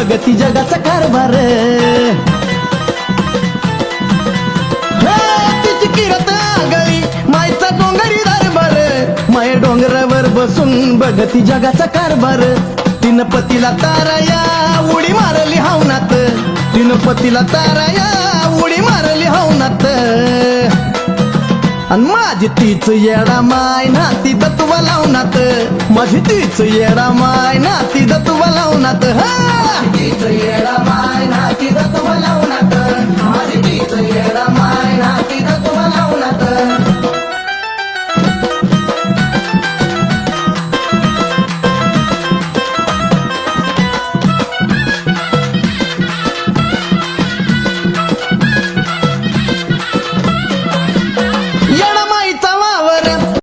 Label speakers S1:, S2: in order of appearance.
S1: बघती जगाचा कारभार तिची किरत आगळी मायचा डोंगरी दरबार माय डोंगरावर बसून बघती जगाचा कारभार तिनं पतीला ताराया उडी मारली हावनात तिनं पतीला ताराया उडी मारली हावनात अन माझी तीच येडा माय नाती तत्व लावनात माझी तीच येडा माय नाती तत्व लावनात तीच येडा माय नाती तत्व लावनात